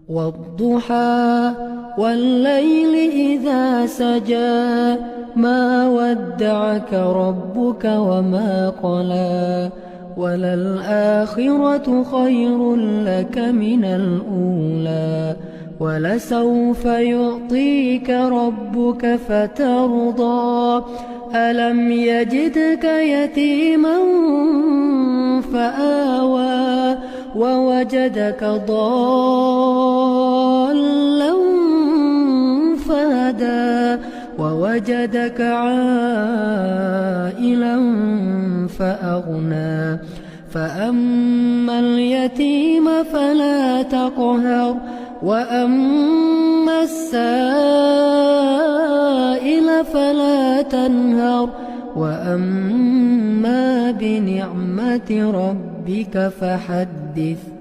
والضحى والليل إذا سجى ما ودعك ربك وما قلى وللآخرة خير لك من الأولى ولسوف يعطيك ربك فترضى ألم يجدك يتيما فآوى ووجدك ضالا فهدى ووجدك عائلا فأغنى فأما اليتيم فلا تقهر وأما السائل فلا تنهر وأما بنعمة ربك فحدث.